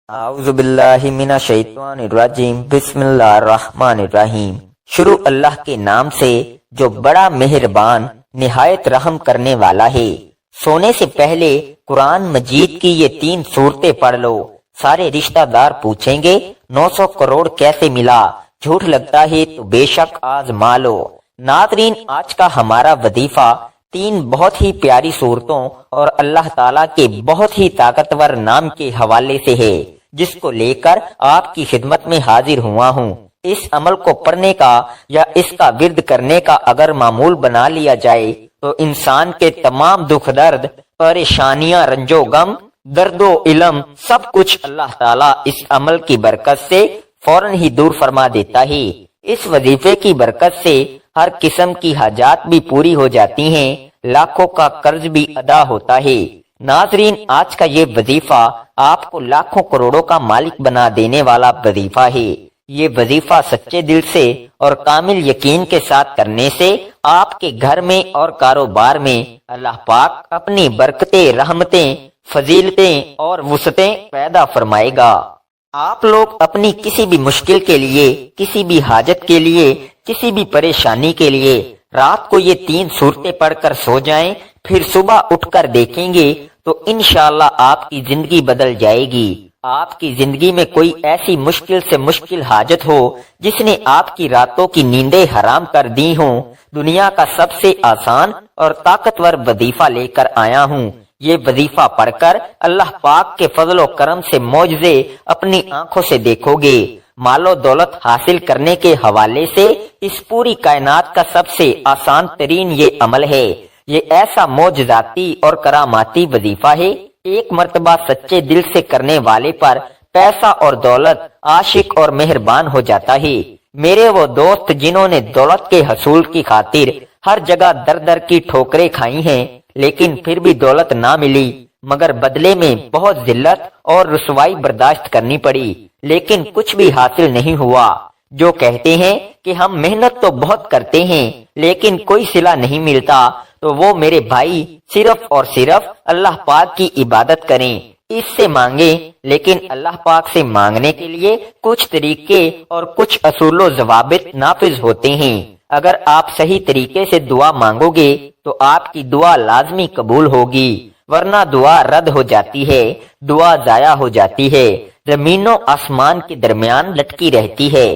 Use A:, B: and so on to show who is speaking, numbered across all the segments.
A: اعوذ باللہ من الشیطان الرجیم بسم اللہ الرحمن الرحیم۔ شروع اللہ کے نام سے جو بڑا مہربان نہایت رحم کرنے والا ہے۔ سونے سے پہلے قرآن مجید کی یہ 3 سورتیں پڑھ لو۔ سارے رشتہ دار پوچھیں گے 900 کروڑ کیسے ملا؟ جھوٹ لگتا ہے تو بے شک آزما لو۔ ناظرین، آج کا ہمارا وظیفہ 3 بہت ہی پیاری صورتوں اور اللہ تعالیٰ کے بہت ہی طاقتور نام کے حوالے سے ہے، جس کو لے کر آپ کی خدمت میں حاضر ہوا ہوں۔ اس عمل کو پڑھنے کا یا اس کا ورد کرنے کا اگر معمول بنا لیا جائے تو انسان کے تمام دکھ درد، پریشانیاں، رنج و غم، درد و علم، سب کچھ اللہ تعالیٰ اس عمل کی برکت سے فوراً ہی دور فرما دیتا ہے۔ اس وظیفے کی برکت سے ہر قسم کی حاجات بھی پوری ہو جاتی ہیں، لاکھوں کا قرض بھی ادا ہوتا ہے۔ ناظرین، آج کا یہ وظیفہ آپ کو لاکھوں کروڑوں کا مالک بنا دینے والا وظیفہ ہے۔ یہ وظیفہ سچے دل سے اور کامل یقین کے ساتھ کرنے سے آپ کے گھر میں اور کاروبار میں اللہ پاک اپنی برکتیں، رحمتیں، فضیلتیں اور وسعتیں پیدا فرمائے گا۔ آپ لوگ اپنی کسی بھی مشکل کے لیے، کسی بھی حاجت کے لیے، کسی بھی پریشانی کے لیے رات کو یہ 3 سورتیں پڑھ کر سو جائیں، پھر صبح اٹھ کر دیکھیں گے تو انشاءاللہ آپ کی زندگی بدل جائے گی۔ آپ کی زندگی میں کوئی ایسی مشکل سے مشکل حاجت ہو جس نے آپ کی راتوں کی نیندیں حرام کر دی ہوں، دنیا کا سب سے آسان اور طاقتور وظیفہ لے کر آیا ہوں۔ یہ وظیفہ پڑھ کر اللہ پاک کے فضل و کرم سے معجزے اپنی آنکھوں سے دیکھو گے۔ مال و دولت حاصل کرنے کے حوالے سے اس پوری کائنات کا سب سے آسان ترین یہ عمل ہے۔ یہ ایسا معجزاتی اور کراماتی وظیفہ ہے، ایک مرتبہ سچے دل سے کرنے والے پر پیسہ اور دولت عاشق اور مہربان ہو جاتا ہے۔ میرے وہ دوست جنہوں نے دولت کے حصول کی خاطر ہر جگہ در در کی ٹھوکریں کھائی ہیں، لیکن پھر بھی دولت نہ ملی، مگر بدلے میں بہت ذلت اور رسوائی برداشت کرنی پڑی، لیکن کچھ بھی حاصل نہیں ہوا۔ جو کہتے ہیں کہ ہم محنت تو بہت کرتے ہیں لیکن کوئی صلہ نہیں ملتا، تو وہ میرے بھائی صرف اور صرف اللہ پاک کی عبادت کریں، اس سے مانگیں، لیکن اللہ پاک سے مانگنے کے لیے کچھ طریقے اور کچھ اصول و ضوابط نافذ ہوتے ہیں۔ اگر آپ صحیح طریقے سے دعا مانگو گے تو آپ کی دعا لازمی قبول ہوگی، ورنہ دعا رد ہو جاتی ہے، دعا ضائع ہو جاتی ہے، زمین و آسمان کے درمیان لٹکی رہتی ہے،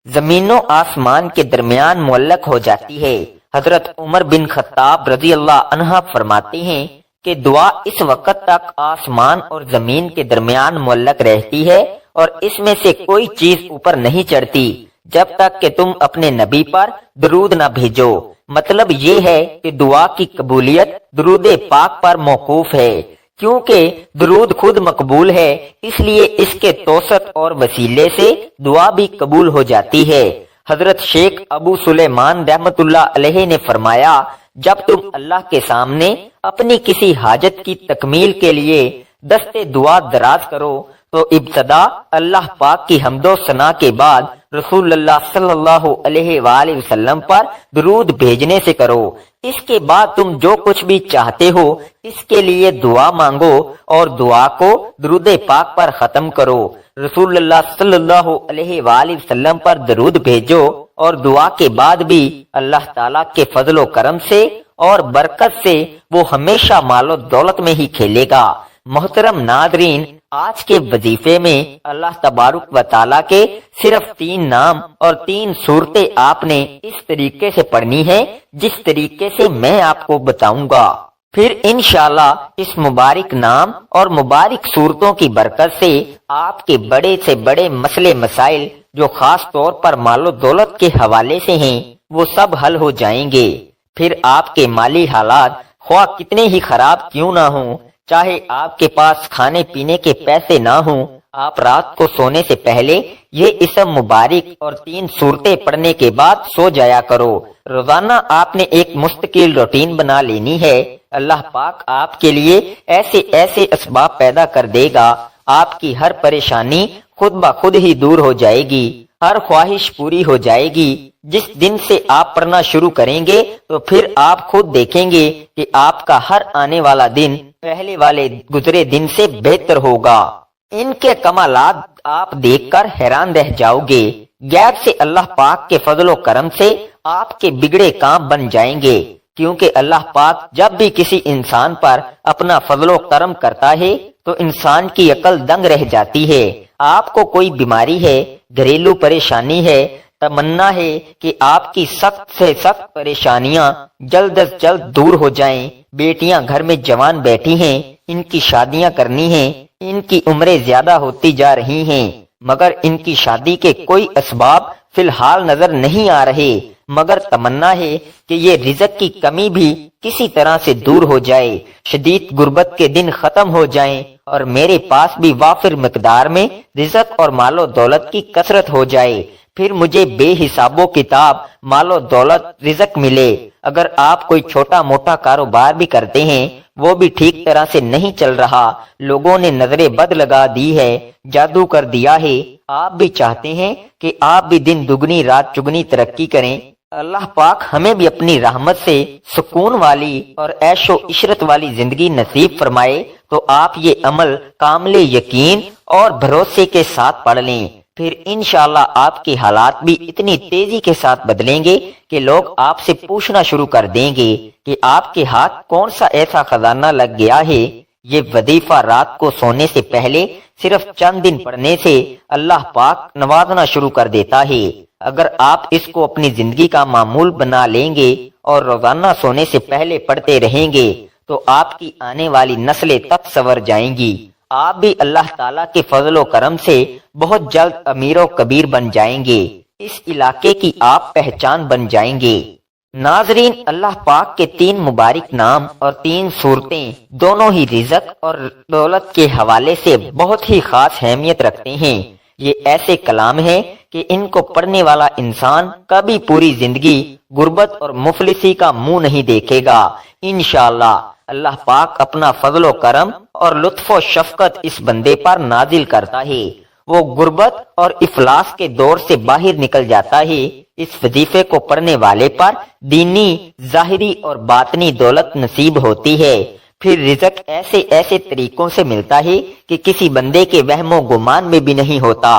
A: زمین و آسمان کے درمیان معلق ہو جاتی ہے۔ حضرت عمر بن خطاب رضی اللہ عنہ فرماتے ہیں کہ دعا اس وقت تک آسمان اور زمین کے درمیان معلق رہتی ہے اور اس میں سے کوئی چیز اوپر نہیں چڑھتی جب تک کہ تم اپنے نبی پر درود نہ بھیجو۔ مطلب یہ ہے کہ دعا کی قبولیت درود پاک پر موقوف ہے، کیونکہ درود خود مقبول ہے، اس لیے اس کے توسط اور وسیلے سے دعا بھی قبول ہو جاتی ہے۔ حضرت شیخ ابو سلیمان رحمت اللہ علیہ نے فرمایا، جب تم اللہ کے سامنے اپنی کسی حاجت کی تکمیل کے لیے دستے دعا دراز کرو تو ابتدا اللہ پاک کی حمد و ثنا کے بعد رسول اللہ صلی اللہ علیہ وآلہ وسلم پر درود بھیجنے سے کرو۔ اس کے بعد تم جو کچھ بھی چاہتے ہو اس کے لیے دعا مانگو اور دعا کو درود پاک پر ختم کرو۔ رسول اللہ صلی اللہ علیہ وآلہ وسلم پر درود بھیجو اور دعا کے بعد بھی اللہ تعالیٰ کے فضل و کرم سے اور برکت سے وہ ہمیشہ مال و دولت میں ہی کھیلے گا۔ محترم ناظرین، آج کے وظیفے میں اللہ تبارک و تعالیٰ کے صرف 3 نام اور 3 صورتیں آپ نے اس طریقے سے پڑھنی ہے جس طریقے سے میں آپ کو بتاؤں گا۔ پھر انشاءاللہ اس مبارک نام اور مبارک صورتوں کی برکت سے آپ کے بڑے سے بڑے مسئلے مسائل جو خاص طور پر مال و دولت کے حوالے سے ہیں وہ سب حل ہو جائیں گے۔ پھر آپ کے مالی حالات خواہ کتنے ہی خراب کیوں نہ ہوں، چاہے آپ کے پاس کھانے پینے کے پیسے نہ ہوں، آپ رات کو سونے سے پہلے یہ اسم مبارک اور 3 صورتیں پڑھنے کے بعد سو جایا کرو۔ روزانہ آپ نے ایک مستقل روٹین بنا لینی ہے۔ اللہ پاک آپ کے لیے ایسے ایسے اسباب پیدا کر دے گا، آپ کی ہر پریشانی خود بخود ہی دور ہو جائے گی، ہر خواہش پوری ہو جائے گی۔ جس دن سے آپ پڑھنا شروع کریں گے تو پھر آپ خود دیکھیں گے کہ آپ کا ہر آنے والا دن پہلے والے گزرے دن سے بہتر ہوگا۔ ان کے کمالات آپ دیکھ کر حیران رہ جاؤ گے۔ غیب سے اللہ پاک کے فضل و کرم سے آپ کے بگڑے کام بن جائیں گے، کیونکہ اللہ پاک جب بھی کسی انسان پر اپنا فضل و کرم کرتا ہے تو انسان کی عقل دنگ رہ جاتی ہے۔ آپ کو کوئی بیماری ہے، گھریلو پریشانی ہے، تمنا ہے کہ آپ کی سخت سے سخت پریشانیاں جلد از جلد دور ہو جائیں۔ بیٹیاں گھر میں جوان بیٹھی ہیں، ان کی شادیاں کرنی ہیں، ان کی عمریں زیادہ ہوتی جا رہی ہیں، مگر ان کی شادی کے کوئی اسباب فی الحال نظر نہیں آ رہے، مگر تمنا ہے کہ یہ رزق کی کمی بھی کسی طرح سے دور ہو جائے، شدید غربت کے دن ختم ہو جائیں اور میرے پاس بھی وافر مقدار میں رزق اور مال و دولت کی کثرت ہو جائے، پھر مجھے بے حساب و کتاب مال و دولت رزق ملے۔ اگر آپ کوئی چھوٹا موٹا کاروبار بھی کرتے ہیں، وہ بھی ٹھیک طرح سے نہیں چل رہا، لوگوں نے نظر بد لگا دی ہے، جادو کر دیا ہے، آپ بھی چاہتے ہیں کہ آپ بھی دن دگنی رات چگنی ترقی کریں، اللہ پاک ہمیں بھی اپنی رحمت سے سکون والی اور عیش و عشرت والی زندگی نصیب فرمائے، تو آپ یہ عمل کامل یقین اور بھروسے کے ساتھ پڑھ لیں، پھر انشاءاللہ آپ کے حالات بھی اتنی تیزی کے ساتھ بدلیں گے کہ لوگ آپ سے پوچھنا شروع کر دیں گے کہ آپ کے ہاتھ کون سا ایسا خزانہ لگ گیا ہے۔ یہ وظیفہ رات کو سونے سے پہلے صرف چند دن پڑھنے سے اللہ پاک نوازنا شروع کر دیتا ہے۔ اگر آپ اس کو اپنی زندگی کا معمول بنا لیں گے اور روزانہ سونے سے پہلے پڑھتے رہیں گے تو آپ کی آنے والی نسلیں تک سنور جائیں گی، آپ بھی اللہ تعالیٰ کے فضل و کرم سے بہت جلد امیر و کبیر بن جائیں گے، اس علاقے کی آپ پہچان بن جائیں گے۔ ناظرین، اللہ پاک کے 3 مبارک نام اور 3 صورتیں دونوں ہی رزق اور دولت کے حوالے سے بہت ہی خاص اہمیت رکھتے ہیں۔ یہ ایسے کلام ہیں کہ ان کو پڑھنے والا انسان کبھی پوری زندگی غربت اور مفلسی کا منہ نہیں دیکھے گا۔ انشاءاللہ اللہ پاک اپنا فضل و کرم اور لطف و شفقت اس بندے پر نازل کرتا ہے، وہ غربت اور افلاس کے دور سے باہر نکل جاتا ہے۔ اس وظیفے کو پڑھنے والے پر دینی، ظاہری اور باطنی دولت نصیب ہوتی ہے، پھر رزق ایسے ایسے طریقوں سے ملتا ہے کہ کسی بندے کے وہم و گمان میں بھی نہیں ہوتا۔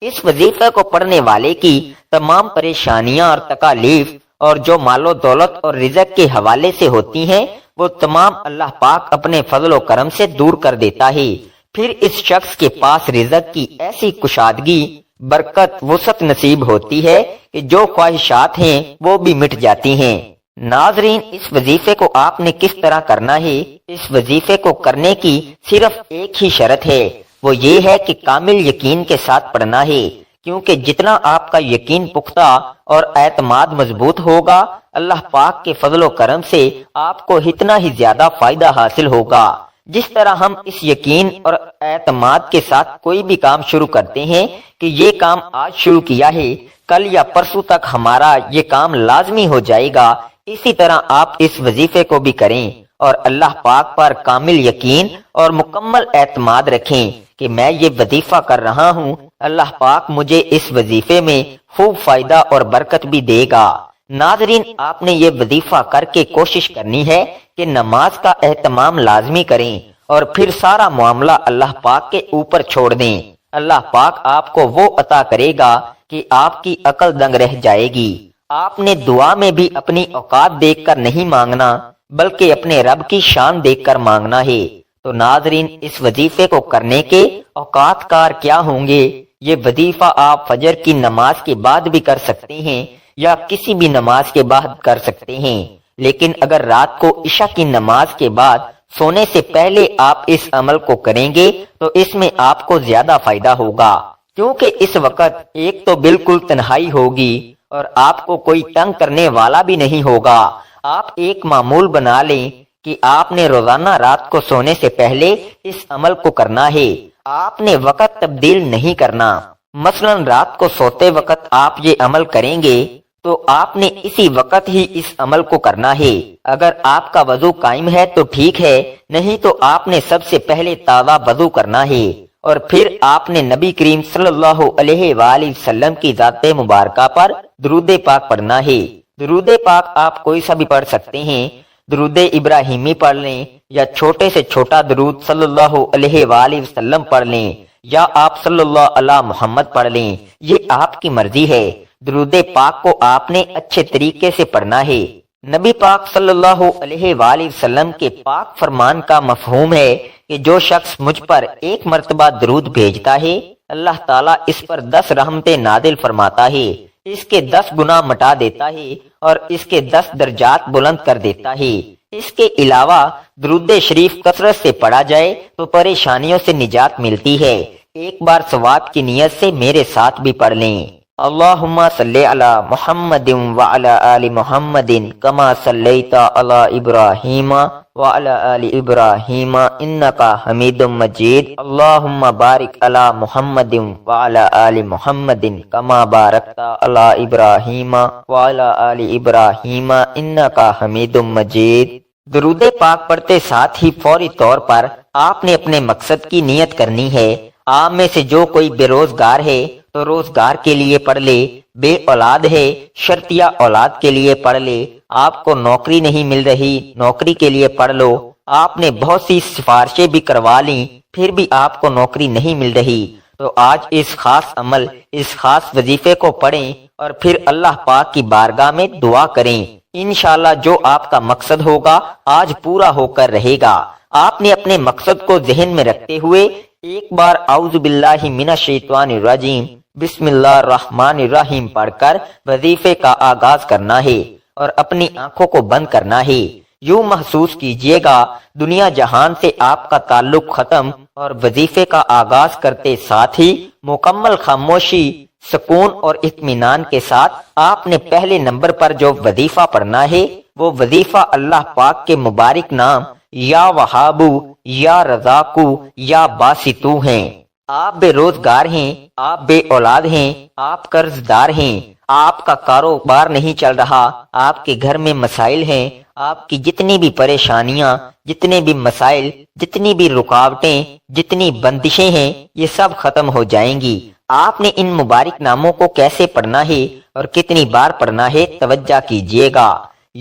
A: اس وظیفے کو پڑھنے والے کی تمام پریشانیاں اور تکالیف اور جو مال و دولت اور رزق کے حوالے سے ہوتی ہیں وہ تمام اللہ پاک اپنے فضل و کرم سے دور کر دیتا ہے، پھر اس شخص کے پاس رزق کی ایسی کشادگی، برکت، وسعت نصیب ہوتی ہے کہ جو خواہشات ہیں وہ بھی مٹ جاتی ہیں۔ ناظرین، اس وظیفے کو آپ نے کس طرح کرنا ہے؟ اس وظیفے کو کرنے کی صرف ایک ہی شرط ہے، وہ یہ ہے کہ کامل یقین کے ساتھ پڑھنا ہے، کیونکہ جتنا آپ کا یقین پختہ اور اعتماد مضبوط ہوگا، اللہ پاک کے فضل و کرم سے آپ کو اتنا ہی زیادہ فائدہ حاصل ہوگا۔ جس طرح ہم اس یقین اور اعتماد کے ساتھ کوئی بھی کام شروع کرتے ہیں کہ یہ کام آج شروع کیا ہے، کل یا پرسوں تک ہمارا یہ کام لازمی ہو جائے گا، اسی طرح آپ اس وظیفے کو بھی کریں اور اللہ پاک پر کامل یقین اور مکمل اعتماد رکھیں کہ میں یہ وظیفہ کر رہا ہوں، اللہ پاک مجھے اس وظیفے میں خوب فائدہ اور برکت بھی دے گا۔ ناظرین، آپ نے یہ وظیفہ کر کے کوشش کرنی ہے کہ نماز کا اہتمام لازمی کریں اور پھر سارا معاملہ اللہ پاک کے اوپر چھوڑ دیں، اللہ پاک آپ کو وہ عطا کرے گا کہ آپ کی عقل دنگ رہ جائے گی۔ آپ نے دعا میں بھی اپنی اوقات دیکھ کر نہیں مانگنا بلکہ اپنے رب کی شان دیکھ کر مانگنا ہے۔ تو ناظرین، اس وظیفے کو کرنے کے اوقات کار کیا ہوں گے؟ یہ وظیفہ آپ فجر کی نماز کے بعد بھی کر سکتے ہیں یا کسی بھی نماز کے بعد کر سکتے ہیں، لیکن اگر رات کو عشاء کی نماز کے بعد سونے سے پہلے آپ اس عمل کو کریں گے تو اس میں آپ کو زیادہ فائدہ ہوگا، کیونکہ اس وقت ایک تو بالکل تنہائی ہوگی اور آپ کو کوئی تنگ کرنے والا بھی نہیں ہوگا۔ آپ ایک معمول بنا لیں کہ آپ نے روزانہ رات کو سونے سے پہلے اس عمل کو کرنا ہے، آپ نے وقت تبدیل نہیں کرنا۔ مثلا رات کو سوتے وقت آپ یہ عمل کریں گے تو آپ نے اسی وقت ہی اس عمل کو کرنا ہے۔ اگر آپ کا وضو قائم ہے تو ٹھیک ہے، نہیں تو آپ نے سب سے پہلے تازہ وضو کرنا ہے اور پھر آپ نے نبی کریم صلی اللہ علیہ وآلہ وسلم کی ذات مبارکہ پر درود پاک پڑھنا ہے۔ درود پاک آپ کوئی سا بھی پڑھ سکتے ہیں، درود ابراہیمی پڑھ لیں یا چھوٹے سے چھوٹا درود صلی اللہ علیہ وآلہ وسلم پڑھ لیں، یا آپ صلی اللہ علیہ محمد پڑھ لیں، یہ آپ کی مرضی ہے۔ درود پاک کو آپ نے اچھے طریقے سے پڑھنا ہے۔ نبی پاک صلی اللہ علیہ وآلہ وسلم کے پاک فرمان کا مفہوم ہے کہ جو شخص مجھ پر ایک مرتبہ درود بھیجتا ہے، اللہ تعالیٰ اس پر 10 رحمتیں نازل فرماتا ہے، اس کے 10 گناہ مٹا دیتا ہے اور اس کے 10 درجات بلند کر دیتا ہے۔ اس کے علاوہ درود شریف کثرت سے پڑھا جائے تو پریشانیوں سے نجات ملتی ہے۔ ایک بار ثواب کی نیت سے میرے ساتھ بھی پڑھ لیں۔ اللہم صلی علی محمد وعلی آل محمد کما صلیت علی ابراہیم وعلی آل ابراہیم انکا حمید مجید۔ اللہم بارک علی محمد وعلی آل محمد کما بارکت علی ابراہیم وعلی آل ابراہیم انکا حمید مجید۔ درود پاک پڑھتے ساتھ ہی فوری طور پر آپ نے اپنے مقصد کی نیت کرنی ہے۔ آپ میں سے جو کوئی بے روزگار ہے تو روزگار کے لیے پڑھ لے، بے اولاد ہے شرطیہ اولاد کے لیے پڑھ لے، آپ کو نوکری نہیں مل رہی نوکری کے لیے پڑھ لو، آپ نے بہت سی سفارشیں بھی کروا لیں پھر بھی آپ کو نوکری نہیں مل رہی تو آج اس خاص عمل اس خاص وظیفے کو پڑھیں اور پھر اللہ پاک کی بارگاہ میں دعا کریں۔ انشاءاللہ جو آپ کا مقصد ہوگا آج پورا ہو کر رہے گا۔ آپ نے اپنے مقصد کو ذہن میں رکھتے ہوئے ایک بار اعوذ باللہ من الشیطان الرجیم بسم اللہ الرحمن الرحیم پڑھ کر وظیفے کا آغاز کرنا ہے اور اپنی آنکھوں کو بند کرنا ہے۔ یوں محسوس کیجئے گا دنیا جہان سے آپ کا تعلق ختم اور وظیفے کا آغاز کرتے ساتھ ہی مکمل خاموشی، سکون اور اطمینان کے ساتھ آپ نے پہلے نمبر پر جو وظیفہ پڑھنا ہے وہ وظیفہ اللہ پاک کے مبارک نام یا وہابو یا رزاقو یا باسطو ہیں۔ آپ بے روزگار ہیں، آپ بے اولاد ہیں، آپ قرض دار ہیں، آپ کا کاروبار نہیں چل رہا، آپ کے گھر میں مسائل ہیں، آپ کی جتنی بھی پریشانیاں، جتنے بھی مسائل، جتنی بھی رکاوٹیں، جتنی بندشیں ہیں یہ سب ختم ہو جائیں گی۔ آپ نے ان مبارک ناموں کو کیسے پڑھنا ہے اور کتنی بار پڑھنا ہے توجہ کیجئے گا۔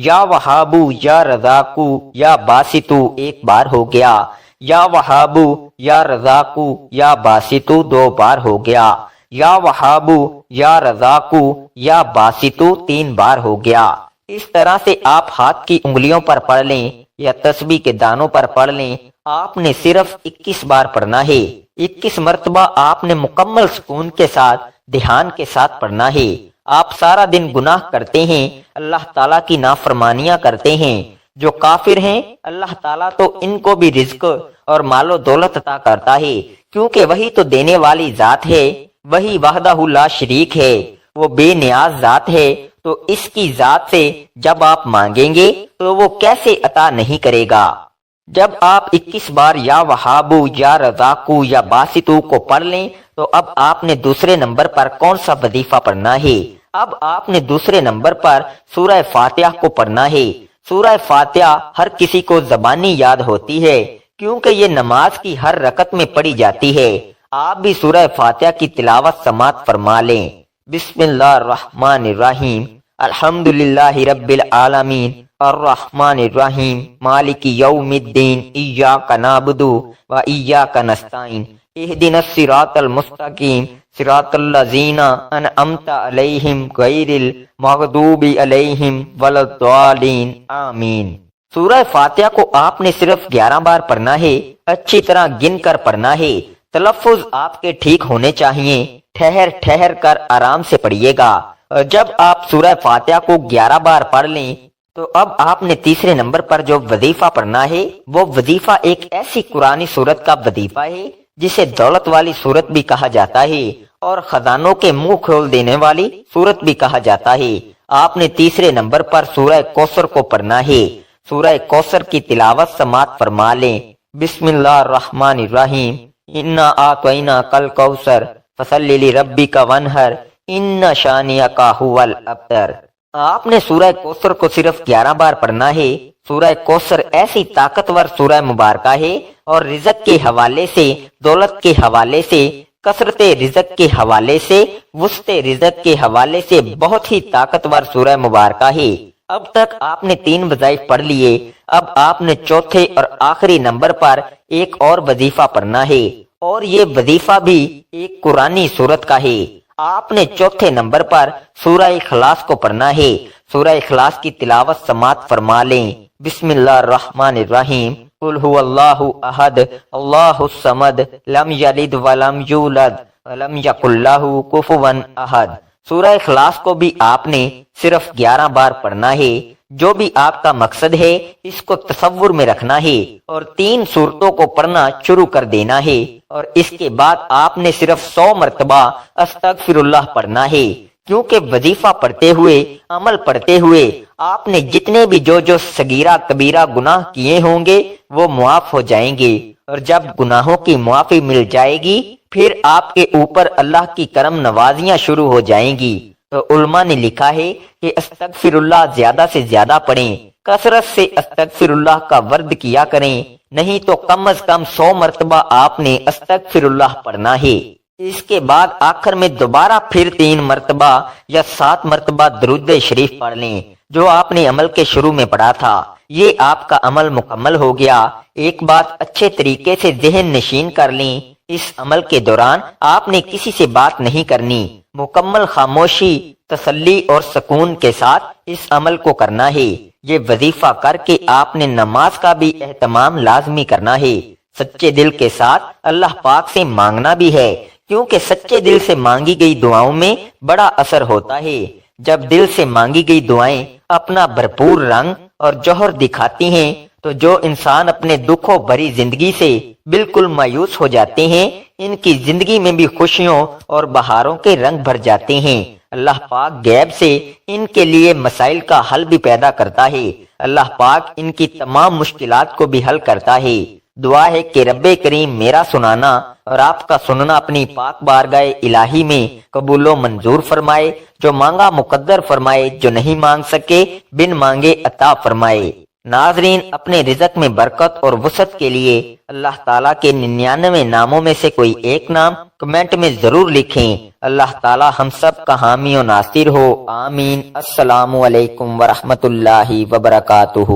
A: یا وہابو یا رزاقو یا باسطو ایک بار ہو گیا، یا وہابو یا رزاقو یا باسطو 2 بار ہو گیا، یا وہابو یا رزاقو یا باسطو 3 بار ہو گیا۔ اس طرح سے آپ ہاتھ کی انگلیوں پر پڑھ لیں یا تسبیح کے دانوں پر پڑھ لیں، آپ نے صرف 21 بار پڑھنا ہے۔ 21 مرتبہ آپ نے مکمل سکون کے ساتھ دھیان کے ساتھ پڑھنا ہے۔ آپ سارا دن گناہ کرتے ہیں، اللہ تعالیٰ کی نافرمانیاں کرتے ہیں۔ جو کافر ہیں اللہ تعالیٰ تو ان کو بھی رزق اور مال و دولت عطا کرتا ہے کیونکہ وہی تو دینے والی ذات ہے، وہی وحدہ لا شریک ہے، وہ بے نیاز ذات ہے، تو اس کی ذات سے جب آپ مانگیں گے تو وہ کیسے عطا نہیں کرے گا۔ جب آپ 21 بار یا وہابو یا رزاقو یا باسطو کو پڑھ لیں تو اب آپ نے دوسرے نمبر پر کون سا وظیفہ پڑھنا ہے؟ اب آپ نے دوسرے نمبر پر سورہ فاتحہ کو پڑھنا ہے۔ سورہ فاتحہ ہر کسی کو زبانی یاد ہوتی ہے کیونکہ یہ نماز کی ہر رکعت میں پڑھی جاتی ہے۔ آپ بھی سورہ فاتحہ کی تلاوت سماعت فرما لیں۔ بسم اللہ الرحمن الرحیم الحمدللہ رب العالمین الرحمن الرحیم مالک یوم الدین ایاک نعبد و ایاک نستعین اہدنا الصراط المستقیم صراط الذین انعمت علیہم غیر المغضوب علیہم ولا الضالین آمین۔ سورہ فاتحہ کو آپ نے صرف 11 بار پڑھنا ہے، اچھی طرح گن کر پڑھنا ہے۔ تلفظ آپ کے ٹھیک ہونے چاہیے، ٹھہر ٹھہر کر آرام سے پڑھیے گا۔ اور جب آپ سورہ فاتحہ کو 11 بار پڑھ لیں تو اب آپ نے تیسرے نمبر پر جو وظیفہ پڑھنا ہے وہ وظیفہ ایک ایسی قرآنی سورت کا وظیفہ ہے جسے دولت والی سورت بھی کہا جاتا ہے اور خزانوں کے منہ کھول دینے والی سورت بھی کہا جاتا ہے۔ آپ نے تیسرے نمبر پر سورہ کوثر کو پڑھنا ہے۔ سورہ کوثر کی تلاوت سماعت فرما لیں۔ بسم اللہ الرحمن الرحیم انا اعطیناک الکوثر فصلی لربک وانحر ان شانئک ھو الابتر۔ آپ نے سورہ کوثر کو صرف 11 بار پڑھنا ہے۔ سورہ کوثر ایسی طاقتور سورہ مبارکہ ہے اور رزق کے حوالے سے، دولت کے حوالے سے، کثرت رزق کے حوالے سے، وسط رزق کے حوالے سے بہت ہی طاقتور سورہ مبارکہ ہے۔ اب تک آپ نے 3 وظائف پڑھ لیے، اب آپ نے چوتھے اور آخری نمبر پر ایک اور وظیفہ پڑھنا ہے اور یہ وظیفہ بھی ایک قرآنی سورت کا ہے۔ آپ نے چوتھے نمبر پر سورہ اخلاص کو پڑھنا ہے۔ سورہ اخلاص کی تلاوت سماعت فرما لیں۔ بسم اللہ الرحمن الرحیم۔ قل هو اللہ احد اللہ الصمد لم یلد ولم یولد ولم یکن لہ کفوا احد۔ سورہ اخلاص کو بھی آپ نے صرف 11 بار پڑھنا ہے۔ جو بھی آپ کا مقصد ہے اس کو تصور میں رکھنا ہے اور 3 سورتوں کو پڑھنا شروع کر دینا ہے، اور اس کے بعد آپ نے صرف 100 مرتبہ استغفر اللہ پڑھنا ہے، کیونکہ وظیفہ پڑھتے ہوئے، عمل پڑھتے ہوئے آپ نے جتنے بھی جو صغیرہ کبیرہ گناہ کیے ہوں گے وہ معاف ہو جائیں گے، اور جب گناہوں کی معافی مل جائے گی پھر آپ کے اوپر اللہ کی کرم نوازیاں شروع ہو جائیں گی۔ تو علماء نے لکھا ہے کہ استغفر اللہ زیادہ سے زیادہ پڑھیں، کثرت سے استغفر اللہ کا ورد کیا کریں، نہیں تو کم از کم 100 مرتبہ آپ نے استغفر اللہ پڑھنا ہے۔ اس کے بعد آخر میں دوبارہ پھر 3 مرتبہ یا 7 مرتبہ درود شریف پڑھ لیں جو آپ نے عمل کے شروع میں پڑھا تھا۔ یہ آپ کا عمل مکمل ہو گیا۔ ایک بات اچھے طریقے سے ذہن نشین کر لیں، اس عمل کے دوران آپ نے کسی سے بات نہیں کرنی، مکمل خاموشی، تسلی اور سکون کے ساتھ اس عمل کو کرنا ہے۔ یہ وظیفہ کر کے آپ نے نماز کا بھی اہتمام لازمی کرنا ہے، سچے دل کے ساتھ اللہ پاک سے مانگنا بھی ہے، کیونکہ سچے دل سے مانگی گئی دعاؤں میں بڑا اثر ہوتا ہے۔ جب دل سے مانگی گئی دعائیں اپنا بھرپور رنگ اور جوہر دکھاتی ہیں تو جو انسان اپنے دکھوں بھری زندگی سے بالکل مایوس ہو جاتے ہیں، ان کی زندگی میں بھی خوشیوں اور بہاروں کے رنگ بھر جاتے ہیں۔ اللہ پاک غیب سے ان کے لیے مسائل کا حل بھی پیدا کرتا ہے۔ اللہ پاک ان کی تمام مشکلات کو بھی حل کرتا ہے۔ دعا ہے کہ رب کریم میرا سنانا اور آپ کا سننا اپنی پاک بارگاہ الہی میں قبول و منظور فرمائے، جو مانگا مقدر فرمائے، جو نہیں مانگ سکے بن مانگے عطا فرمائے۔ ناظرین، اپنے رزق میں برکت اور وسعت کے لیے اللہ تعالیٰ کے 99 ناموں میں سے کوئی ایک نام کمنٹ میں ضرور لکھیں۔ اللہ تعالیٰ ہم سب کا حامی و ناصر ہو، آمین۔ السلام علیکم ورحمۃ اللہ وبرکاتہ۔